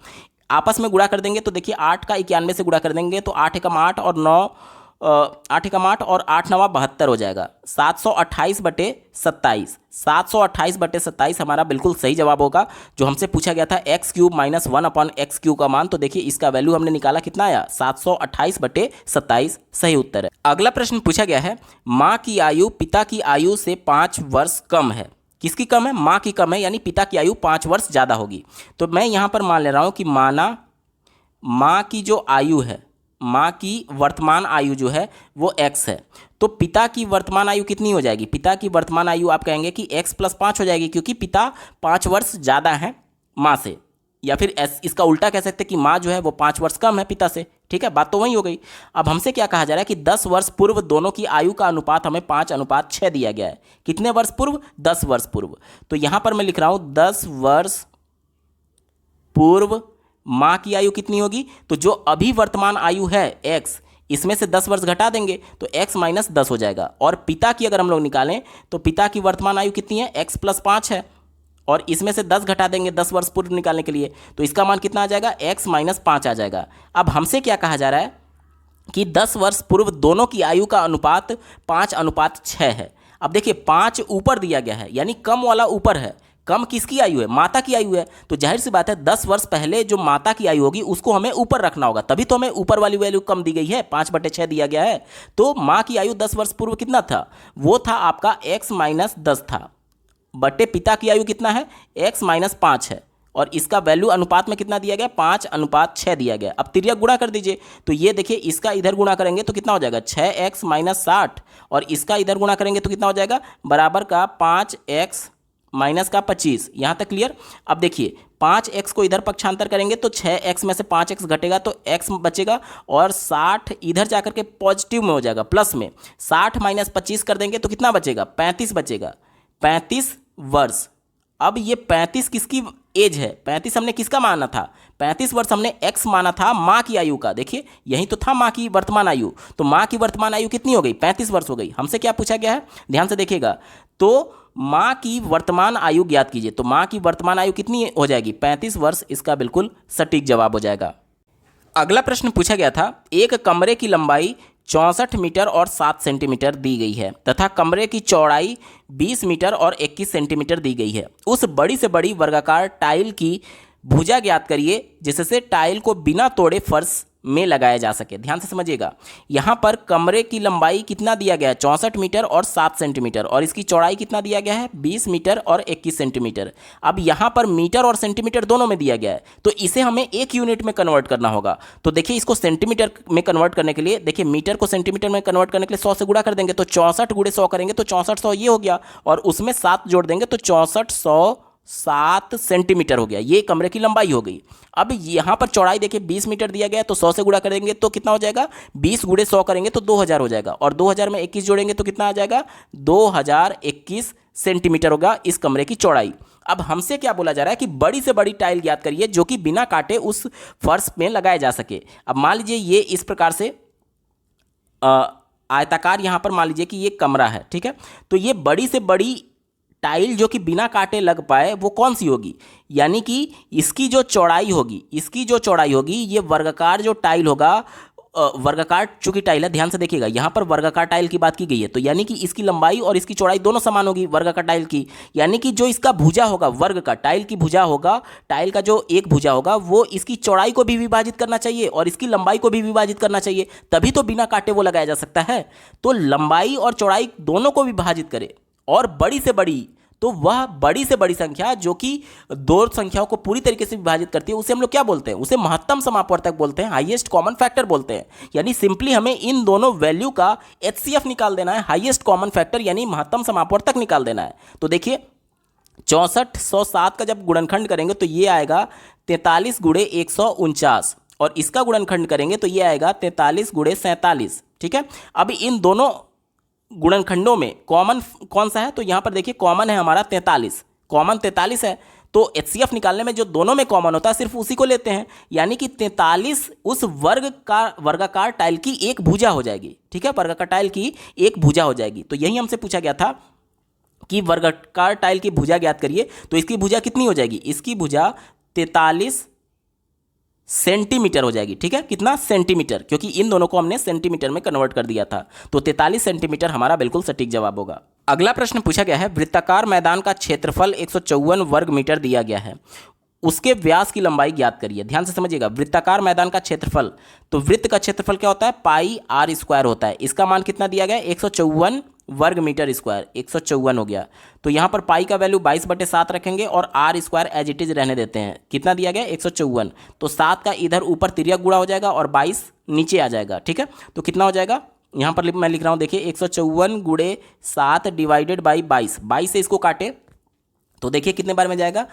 आपस में गुणा कर देंगे तो देखिए 8 का 91 से गुणा कर देंगे तो 8 एकम 8 और 9 8 एकम 8 और 8 9 72 हो जाएगा। 728/27, 728/27 हमारा बिल्कुल सही जवाब होगा। जो हमसे पूछा गया था x cube minus 1/x cube का मान, तो देखिए इसका वैल्यू हमने निकाला, कितना आया? 728/27 सही उत्तर है। अगला प्रश्न पूछा गया है, माँ की आयु पिता की आयु से 5 वर्ष कम है, किसकी कम है? माँ की कम है, यानी पिता की आयु 5 वर्ष ज़्यादा होगी। तो मैं यहाँ पर मान ले रहा हूँ कि माना माँ की जो आयु है, माँ की वर्तमान आयु जो है वो x है, तो पिता की वर्तमान आयु कितनी हो जाएगी? पिता की वर्तमान आयु आप कहेंगे कि x + 5 हो जाएगी, क्योंकि पिता 5 वर्ष ज़्यादा है माँ से, या फिर इसका उल्टा कह सकते हैं कि माँ जो है वो 5 वर्ष कम है पिता से। ठीक है, बात तो वही हो गई। अब हमसे क्या कहा जा रहा है कि 10 वर्ष पूर्व दोनों की आयु का अनुपात हमें 5:6 दिया गया है। कितने वर्ष पूर्व? 10 वर्ष पूर्व। तो यहाँ पर मैं लिख रहा हूँ 10 वर्ष पूर्व माँ की आयु कितनी होगी? तो जो अभी वर्तमान आयु है x, इसमें से 10 वर्ष घटा देंगे तो x - 10 हो जाएगा। और पिता की अगर हम लोग निकालें तो पिता की वर्तमान आयु कितनी है? x + 5 है, और इसमें से 10 घटा देंगे 10 वर्ष पूर्व निकालने के लिए, तो इसका मान कितना आ जाएगा? x - 5 आ जाएगा। अब हमसे क्या कहा जा रहा है कि 10 वर्ष पूर्व दोनों की आयु का अनुपात 5:6 है। अब देखिए 5 ऊपर दिया गया है, यानी कम वाला ऊपर है। कम किसकी आयु है? माता की आयु है। तो जाहिर सी बात है 10 वर्ष पहले जो माता की आयु होगी उसको हमें ऊपर रखना होगा, तभी तो हमें ऊपर वाली वैल्यू कम दी गई है, 5/6 दिया गया है। तो माँ की आयु 10 वर्ष पूर्व कितना था? वो था आपका x - 10 था, बटे पिता की आयु कितना है? x - 5 है, और इसका वैल्यू अनुपात में कितना दिया गया? 5:6 दिया गया। अब तिर्यक गुणा कर दीजिए, तो ये देखिए इसका इधर गुणा करेंगे तो कितना हो जाएगा? 6x - 60, और इसका इधर गुणा करेंगे तो कितना हो जाएगा? बराबर का 5x माइनस का 25। यहाँ तक क्लियर? अब देखिए 5x को इधर पक्षांतर करेंगे तो 6x में से 5x घटेगा तो x बचेगा, और 60 इधर जाकर के पॉजिटिव में हो जाएगा, प्लस में। 60 - 25 कर देंगे तो कितना बचेगा? 35 बचेगा, 35 वर्ष। अब ये 35 किसकी एज है? 35 हमने किसका माना था? 35 वर्ष हमने x माना था माँ की आयु का। देखिए यही तो था माँ की वर्तमान आयु, तो माँ की वर्तमान आयु कितनी हो गई? 35 वर्ष हो गई। हमसे क्या पूछा गया है? ध्यान से देखिएगा, तो माँ की वर्तमान आयु ज्ञात कीजिए। तो माँ की वर्तमान आयु कितनी हो जाएगी? 35 वर्ष। इसका बिल्कुल सटीक जवाब हो जाएगा। अगला प्रश्न पूछा गया था, एक कमरे की लंबाई 64 मीटर और 7 सेंटीमीटर दी गई है तथा कमरे की चौड़ाई 20 मीटर और 21 सेंटीमीटर दी गई है। उस बड़ी से बड़ी वर्गाकार टाइल की भुजा ज्ञात करिए जिससे टाइल को बिना तोड़े फर्श में लगाया जा सके। ध्यान से समझिएगा, यहाँ पर कमरे की लंबाई कितना दिया गया है? 64 मीटर और 7 सेंटीमीटर, और इसकी चौड़ाई कितना दिया गया है? 20 मीटर और 21 सेंटीमीटर। अब यहाँ पर मीटर और सेंटीमीटर दोनों में दिया गया है, तो इसे हमें एक यूनिट में कन्वर्ट करना होगा। तो देखिए इसको सेंटीमीटर में कन्वर्ट करने के लिए, देखिए मीटर को सेंटीमीटर में कन्वर्ट करने के लिए 100 से गुणा कर देंगे, तो 64 × 100 करेंगे तो 6400 ये हो गया, और उसमें 7 जोड़ देंगे तो 6400 7 सेंटीमीटर हो गया। ये कमरे की लंबाई हो गई। अब यहाँ पर चौड़ाई देखिए 20 मीटर दिया गया है, तो 100 से गुणा करेंगे तो कितना हो जाएगा? 20 × 100 करेंगे तो 2000 हो जाएगा, और 2000 में 21 जोड़ेंगे तो कितना आ जाएगा? 2021 सेंटीमीटर होगा इस कमरे की चौड़ाई। अब हमसे क्या बोला जा रहा है कि बड़ी से बड़ी टाइल ज्ञात करिए जो कि बिना काटे उस फर्श में लगाया जा सके। अब मान लीजिए ये इस प्रकार से आयताकार, यहाँ पर मान लीजिए कि ये कमरा है, ठीक है। तो ये बड़ी से बड़ी टाइल जो कि बिना काटे लग पाए वो कौन सी होगी? यानी कि इसकी जो चौड़ाई होगी, ये वर्गाकार जो टाइल होगा, वर्गाकार चूंकि टाइल है, ध्यान से देखिएगा यहाँ पर वर्गाकार टाइल की बात की गई है, तो यानी कि इसकी लंबाई और इसकी चौड़ाई दोनों समान होगी वर्गाकार टाइल की। यानी कि जो इसका भुजा होगा, वर्ग का टाइल की भुजा होगा, टाइल का जो एक भुजा होगा वो इसकी चौड़ाई को भी विभाजित करना चाहिए और इसकी लंबाई को भी विभाजित करना चाहिए, तभी तो बिना काटे वो लगाया जा सकता है। तो लंबाई और चौड़ाई दोनों को विभाजित करे, और बड़ी से बड़ी, तो वह बड़ी से बड़ी संख्या जो कि दो संख्याओं को पूरी तरीके से विभाजित करती है उसे हम लोग क्या बोलते हैं? उसे महत्तम समापवर्तक बोलते हैं, हाईएस्ट कॉमन फैक्टर बोलते हैं। यानी सिंपली हमें इन दोनों वैल्यू का एचसीएफ निकाल देना है, हाईएस्ट कॉमन फैक्टर यानी महत्तम समापवर्तक निकाल देना है। तो देखिए 6407 का जब गुणनखंड करेंगे तो ये आएगा 43 × 149, और इसका गुणनखंड करेंगे तो ये आएगा 43 × 47, ठीक है। अब इन दोनों गुणनखंडों में कॉमन कौन सा है? तो यहाँ पर देखिए कॉमन है हमारा 43, कॉमन 43 है, तो एचसीएफ निकालने में जो दोनों में कॉमन होता है सिर्फ उसी को लेते हैं, यानी कि 43 उस वर्गाकार टाइल की एक भुजा हो जाएगी, ठीक है, वर्गाकार टाइल की एक भुजा हो जाएगी। तो यही हमसे पूछा गया था कि वर्गाकार टाइल की भुजा ज्ञात करिए, तो इसकी भुजा कितनी हो जाएगी? इसकी भुजा 43 सेंटीमीटर हो जाएगी, ठीक है। कितना? सेंटीमीटर, क्योंकि इन दोनों को हमने सेंटीमीटर में कन्वर्ट कर दिया था, तो 43 सेंटीमीटर हमारा बिल्कुल सटीक जवाब होगा। अगला प्रश्न पूछा गया है, वृत्ताकार मैदान का क्षेत्रफल 154 वर्ग मीटर दिया गया है, उसके व्यास की लंबाई ज्ञात करिए। ध्यान से समझिएगा, वृत्ताकार मैदान का क्षेत्रफल, तो वृत्त का क्षेत्रफल क्या होता है? πr² होता है। इसका मान कितना दिया गया है? 154 वर्ग मीटर स्क्वायर, 154 हो गया। तो यहाँ पर पाई का वैल्यू 22/7 रखेंगे और r square as it is रहने देते हैं। कितना दिया गया, 154। तो 7 का इधर ऊपर तिर्यक गुणा हो जाएगा और 22 नीचे आ जाएगा। ठीक है, तो कितना हो जाएगा, यहाँ पर मैं लिख रहा हूँ, देखिए 154 गुणे 7 डिवाइडेड बाई 22, 22 से इसको काटे तो देखिए कितने बार में जाएगा,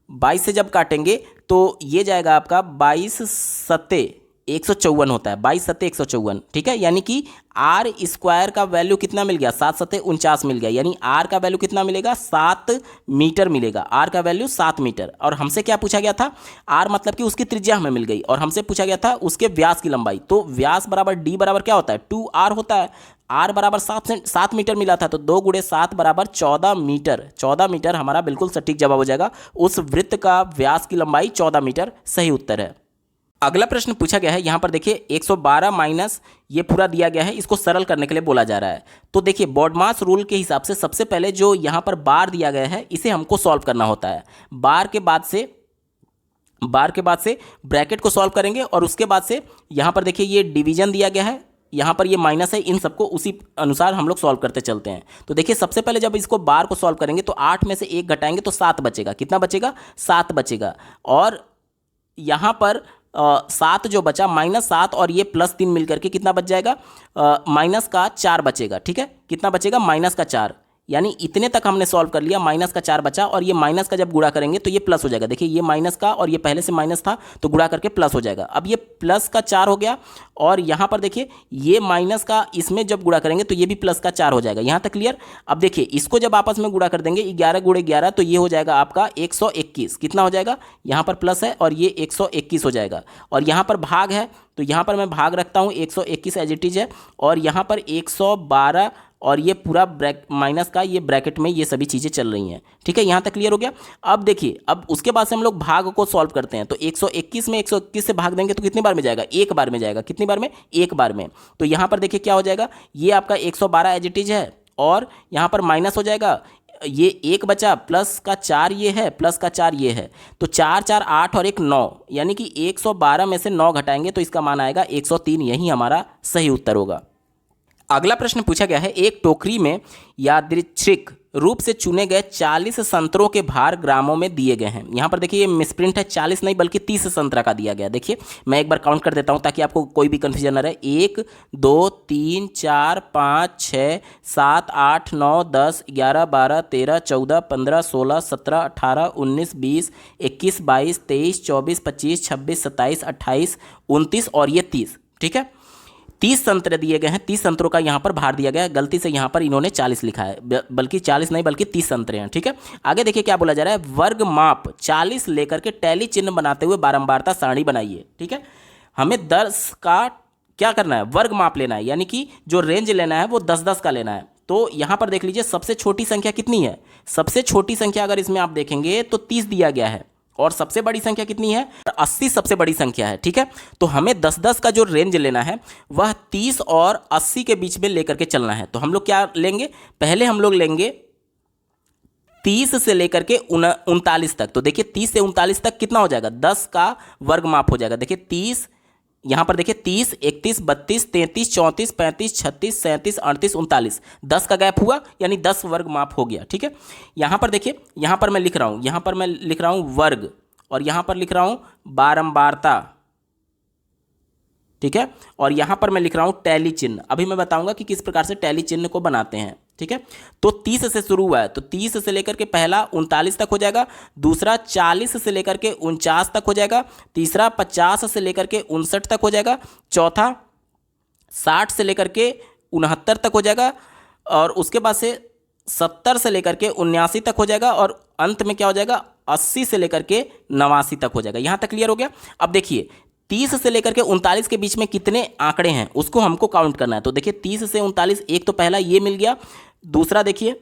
22 से जब काटेंगे तो ये जाएगा आपका 22 सत्ते 154 होता है, 22 सत्ते 154। ठीक है, यानी कि आर स्क्वायर का वैल्यू कितना मिल गया, 7 सत्ते 49 मिल गया। यानी आर का वैल्यू कितना मिलेगा, 7 मीटर मिलेगा। आर का वैल्यू 7 मीटर। और हमसे क्या पूछा गया था, आर मतलब कि उसकी त्रिज्या हमें मिल गई और हमसे पूछा गया था उसके व्यास की लंबाई। तो व्यास बराबर डी बराबर क्या होता है, 2r होता है। आर बराबर 7 मीटर मिला था, तो 2 गुणे 7 बराबर 14 मीटर। 14 मीटर हमारा बिल्कुल सटीक जवाब हो जाएगा। उस वृत्त का व्यास की लंबाई 14 मीटर सही उत्तर है। अगला प्रश्न पूछा गया है, यहाँ पर देखिए 112 माइनस ये पूरा दिया गया है, इसको सरल करने के लिए बोला जा रहा है। तो देखिए बॉडमास रूल के हिसाब से सबसे पहले जो यहाँ पर बार दिया गया है इसे हमको सॉल्व करना होता है। बार के बाद से ब्रैकेट को सॉल्व करेंगे और उसके बाद से यहाँ पर देखिए ये डिवीजन दिया गया है, यहाँ पर ये माइनस है, इन सबको उसी अनुसार हम लोग सॉल्व करते चलते हैं। तो देखिए सबसे पहले जब इसको बार को सॉल्व करेंगे तो 8 में से 1 घटाएंगे तो 7 बचेगा। कितना बचेगा, 7 बचेगा। और यहाँ पर 7 जो बचा, -7 और ये +3 मिलकर के कितना बच जाएगा, -4 बचेगा। ठीक है, कितना बचेगा, -4। यानी इतने तक हमने सॉल्व कर लिया, -4 बचा और ये माइनस का जब गुणा करेंगे तो ये प्लस हो जाएगा। देखिए ये माइनस का और ये पहले से माइनस था तो गुणा करके प्लस हो जाएगा। अब ये +4 हो गया और यहाँ पर देखिए ये माइनस का इसमें जब गुणा करेंगे तो ये भी +4 हो जाएगा। यहाँ तक क्लियर। अब देखिए इसको जब आपस में गुणा कर देंगे 11 गुणे 11 तो ये हो जाएगा आपका 121। कितना हो जाएगा, यहाँ पर प्लस है और ये 121 हो जाएगा। और यहाँ पर भाग है तो यहाँ पर मैं भाग रखता हूँ, 121 एज इट इज है। और यहाँ पर 112 और ये पूरा माइनस का ये ब्रैकेट में ये सभी चीज़ें चल रही हैं। ठीक है, यहाँ तक क्लियर हो गया। अब देखिए अब उसके बाद से हम लोग भाग को सॉल्व करते हैं। तो 121 में 121 से भाग देंगे तो कितनी बार में जाएगा, एक बार में जाएगा। कितनी बार में, एक बार में। तो यहाँ पर देखिए क्या हो जाएगा, ये आपका 112 एज इट इज है और यहाँ पर माइनस हो जाएगा, ये 1 बचा, प्लस का 4 ये है, प्लस का 4 ये है। तो 4 4 8 और 1 9, यानी कि 112 में से 9 घटाएंगे तो इसका मान आएगा 103। यही हमारा सही उत्तर होगा। अगला प्रश्न पूछा गया है, एक टोकरी में यादृच्छिक रूप से चुने गए 40 संतरों के भार ग्रामों में दिए गए हैं। यहाँ पर देखिए ये मिसप्रिंट है, 40 नहीं बल्कि 30 संतरा का दिया गया। देखिए मैं एक बार काउंट कर देता हूँ ताकि आपको कोई भी कन्फ्यूजन न रहे। 1 2 3 4 5 6 7 8 9 10 11 12 13 14 15 16 17 18 19 20 21 22 23 24 25 26 27 28 29 और ये 30। ठीक है, 30 संतरे दिए गए हैं। 30 संतरों का यहाँ पर भार दिया गया है। गलती से यहाँ पर इन्होंने 40 लिखा है, बल्कि 40 नहीं बल्कि 30 संतरे हैं। ठीक है, आगे देखिए क्या बोला जा रहा है, वर्ग माप 40 लेकर के टैली चिन्ह बनाते हुए बारंबारता सारणी बनाइए। ठीक है, हमें 10 का क्या करना है, वर्ग माप लेना है, यानी कि जो रेंज लेना है वो 10-10 का लेना है। तो यहाँ पर देख लीजिए सबसे छोटी संख्या कितनी है, सबसे छोटी संख्या अगर इसमें आप देखेंगे तो 30 दिया गया है और सबसे बड़ी संख्या कितनी है, 80 सबसे बड़ी संख्या है। ठीक है, तो हमें 10-10 का जो रेंज लेना है वह 30 और 80 के बीच में लेकर के चलना है। तो हम लोग क्या लेंगे, पहले हम लोग लेंगे 30 से लेकर के 39 तक। तो देखिए 30 से 39 तक कितना हो जाएगा, 10 का वर्ग माप हो जाएगा। देखिए 30, यहाँ पर देखिए 30 31 32 33 34 35 36 37 38 39, 10 का गैप हुआ यानी 10 वर्ग माप हो गया। ठीक है, यहाँ पर देखिए, यहाँ पर मैं लिख रहा हूँ, यहाँ पर मैं लिख रहा हूँ वर्ग और यहाँ पर लिख रहा हूँ बारंबारता। ठीक है, और यहाँ पर मैं लिख रहा हूँ टैली चिन्ह। अभी मैं बताऊंगा कि किस प्रकार से टैली चिन्ह को बनाते हैं। ठीक है, तो 30 से शुरू हुआ है तो 30 से लेकर के पहला 39 तक हो जाएगा, दूसरा 40 से लेकर के 49 तक हो जाएगा, तीसरा 50 से लेकर के 59 तक हो जाएगा, चौथा 60 से लेकर के 69 तक हो जाएगा और उसके बाद से 70 से लेकर के 79 तक हो जाएगा और अंत में क्या हो जाएगा, 80 से लेकर के 89 तक हो जाएगा। यहाँ तक क्लियर हो गया। अब देखिए 30 से लेकर के 39 के बीच में कितने आंकड़े हैं उसको हमको काउंट करना है। तो देखिए 30 से 39, एक तो पहला ये मिल गया, दूसरा देखिए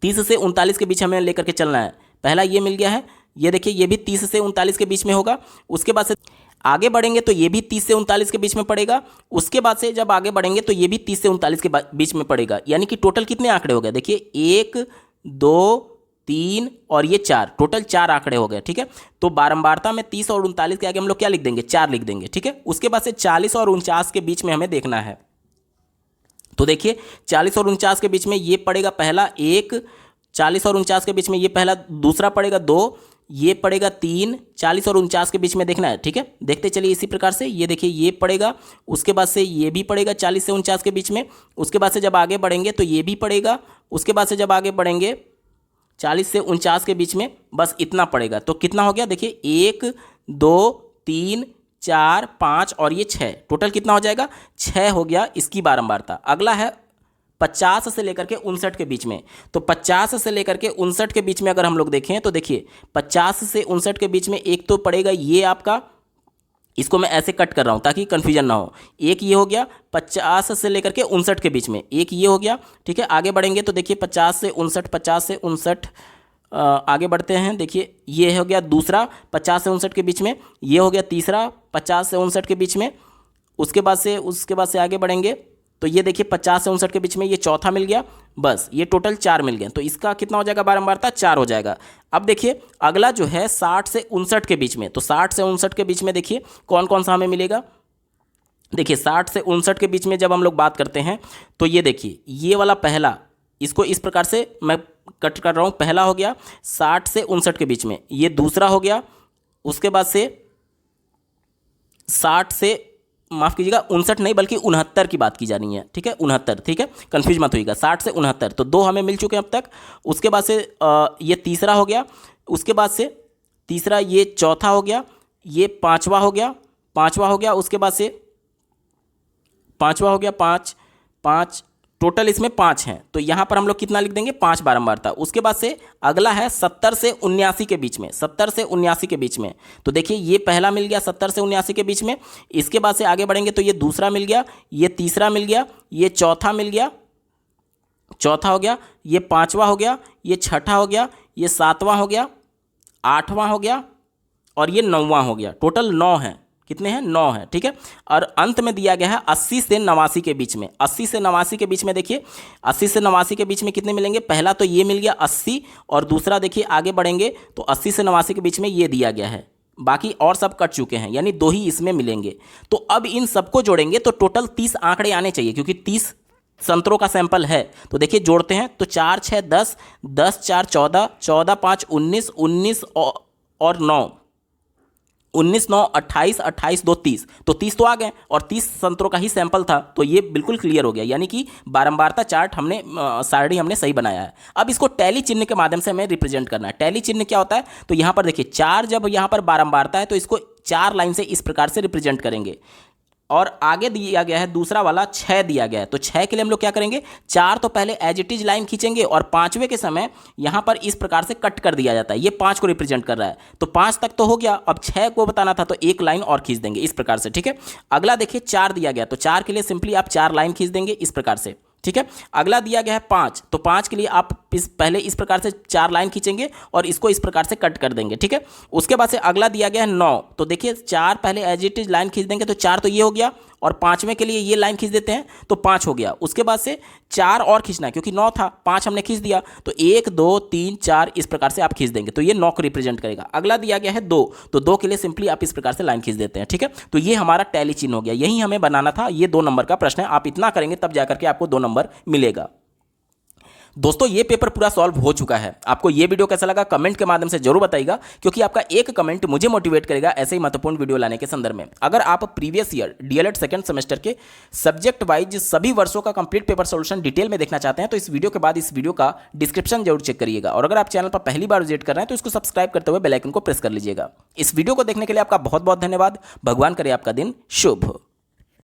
30 से 39 के बीच हमें लेकर के चलना है, पहला ये मिल गया है, ये देखिए ये भी 30 से 39 के बीच में होगा। उसके बाद से आगे बढ़ेंगे तो ये भी 30 से 39 के बीच में पड़ेगा, उसके बाद से जब आगे बढ़ेंगे तो ये भी 30 से 39 के बीच में पड़ेगा। यानी कि टोटल कितने आंकड़े हो गए, देखिए 1 2 3 और ये 4, टोटल 4 आंकड़े हो गए। ठीक है, तो बारंबारता में 30 और 39 के आगे हम लोग क्या लिख देंगे, 4 लिख देंगे। ठीक है, उसके बाद से 40 और 49 के बीच में हमें देखना है। तो देखिए 40 और 49 के बीच में ये पड़ेगा पहला एक, 40 और 49 के बीच में ये पहला, दूसरा पड़ेगा 2, ये पड़ेगा 3, 40 और 49 के बीच में देखना है, ठीक है। देखते चलिए इसी प्रकार से, ये देखिए ये पड़ेगा, उसके बाद से ये भी पड़ेगा 40 से 49 के बीच में, उसके बाद से जब आगे बढ़ेंगे तो ये भी पड़ेगा, उसके बाद से जब आगे बढ़ेंगे 40 से 49 के बीच में बस इतना पड़ेगा। तो कितना हो गया देखिए 1 2 3 4 5 और ये 6, टोटल कितना हो जाएगा 6 हो गया इसकी बारंबारता। अगला है 50 से लेकर के 59 के बीच में। तो 50 से लेकर के 59 के बीच में अगर हम लोग देखें तो देखिए 50 से 59 के बीच में एक तो पड़ेगा ये आपका, इसको मैं ऐसे कट कर रहा हूं ताकि कंफ्यूजन ना हो, एक ये हो गया 50 से लेकर के 59 के बीच में, एक ये हो गया, ठीक है। आगे बढ़ेंगे तो देखिए 50 से 59, 50 से 59 आगे बढ़ते हैं, देखिए ये हो गया दूसरा 50 से 59 के बीच में, ये हो गया तीसरा 50 से 59 के बीच में, उसके बाद से आगे बढ़ेंगे तो ये देखिए 50 से 59 के बीच में ये चौथा मिल गया, बस ये टोटल 4 मिल गए। तो इसका कितना हो जाएगा बारंबारता 4 हो जाएगा। अब देखिए अगला जो है 60 से 59 के बीच में, तो 60 से 59 के बीच में देखिए कौन कौन सा हमें मिलेगा। देखिए 60 से 59 के बीच में जब हम लोग बात करते हैं तो ये देखिए ये वाला पहला, इसको इस प्रकार से मैं कट कर रहा हूँ, पहला हो गया 60 से 59 के बीच में, ये दूसरा हो गया, उसके बाद से 60 से, माफ़ कीजिएगा 59 नहीं बल्कि 69 की बात की जा रही है, ठीक है 69, ठीक है कंफ्यूज मत होइएगा, 60 से 69, तो 2 हमें मिल चुके हैं अब तक। उसके बाद से ये तीसरा हो गया, उसके बाद से तीसरा ये चौथा हो गया, ये पांचवा हो गया, उसके बाद से पांचवा हो गया, 5 टोटल इसमें 5 हैं। तो यहाँ पर हम लोग कितना लिख देंगे 5 बारंबारता। उसके बाद से अगला है 70 से 79 के बीच में, 70 से 79 के बीच में, तो देखिए ये पहला मिल गया 70 से 79 के बीच में। इसके बाद से आगे बढ़ेंगे तो ये दूसरा मिल गया, ये तीसरा मिल गया, ये चौथा मिल गया, चौथा हो गया, ये पाँचवा हो गया, ये छठा हो गया, ये सातवां हो गया, आठवां हो गया और ये नौवां हो गया। टोटल 9 हैं, कितने हैं 9 हैं, ठीक है। और अंत में दिया गया है 80 से 89 के बीच में, 80 से 89 के बीच में देखिए 80 से 89 के बीच में कितने मिलेंगे, पहला तो ये मिल गया 80 और दूसरा देखिए आगे बढ़ेंगे तो 80 से 89 के बीच में ये दिया गया है, बाकी और सब कट चुके हैं, यानी 2 ही इसमें मिलेंगे। तो अब इन सबको जोड़ेंगे तो टोटल 30 आंकड़े आने चाहिए, क्योंकि 30 संतरों का सैंपल है। तो देखिए जोड़ते हैं तो 4 6 10, 10 4 14, 14 5 19, 19 और 9, 19 9 28, 28 2 30, तो 30 तो आ गए और 30 संतरों का ही सैंपल था, तो ये बिल्कुल क्लियर हो गया, यानी कि बारंबारता चार्ट हमने सारणी हमने सही बनाया है। अब इसको टैली चिन्ह के माध्यम से हमें रिप्रेजेंट करना है। टैली चिन्ह क्या होता है, तो यहाँ पर देखिए 4 जब यहाँ पर बारंबारता है तो इसको 4 लाइन से इस प्रकार से रिप्रेजेंट करेंगे। और आगे दिया गया है दूसरा वाला 6 दिया गया है, तो 6 के लिए हम लोग क्या करेंगे, 4 तो पहले एज इट इज लाइन खींचेंगे और 5वें के समय यहाँ पर इस प्रकार से कट कर दिया जाता है, ये 5 को रिप्रेजेंट कर रहा है, तो 5 तक तो हो गया। अब 6 को बताना था तो 1 लाइन और खींच देंगे इस प्रकार से, ठीक है। अगला देखिए 4 दिया गया, तो 4 के लिए सिंपली आप 4 लाइन खींच देंगे इस प्रकार से, ठीक है। अगला दिया गया है 5, तो 5 के लिए आप पहले इस प्रकार से 4 लाइन खींचेंगे और इसको इस प्रकार से कट कर देंगे, ठीक है। उसके बाद से अगला दिया गया है 9, तो देखिए 4 पहले एज इट इज लाइन खींच देंगे, तो 4 तो ये हो गया और 5वें के लिए ये लाइन खींच देते हैं तो 5 हो गया। उसके बाद से 4 और खींचना है, क्योंकि 9 था, 5 हमने खींच दिया, तो 1 2 3 4 इस प्रकार से आप खींच देंगे, तो ये 9 को रिप्रेजेंट करेगा। अगला दिया गया है 2, तो 2 के लिए सिंपली आप इस प्रकार से लाइन खींच देते हैं, ठीक है। तो ये हमारा टैली चिन्ह हो गया, यही हमें बनाना था। ये 2 नंबर का प्रश्न है, आप इतना करेंगे तब जाकर के आपको 2 नंबर मिलेगा। दोस्तों ये पेपर पूरा सॉल्व हो चुका है। आपको ये वीडियो कैसा लगा कमेंट के माध्यम से जरूर बताइएगा, क्योंकि आपका एक कमेंट मुझे मोटिवेट करेगा ऐसे ही महत्वपूर्ण वीडियो लाने के संदर्भ में। अगर आप previous year DElEd second semester के सब्जेक्ट वाइज सभी वर्षों का कंप्लीट पेपर सॉल्यूशन डिटेल में देखना चाहते हैं तो इस वीडियो के बाद इस वीडियो का डिस्क्रिप्शन जरूर चेक करिएगा। और अगर आप चैनल पर पहली बार विजिट कर रहे हैं तो इसको सब्सक्राइब करते हुए बेल आइकन को प्रेस कर लीजिएगा। इस वीडियो को देखने के लिए आपका बहुत बहुत धन्यवाद। भगवान करे आपका दिन शुभ हो।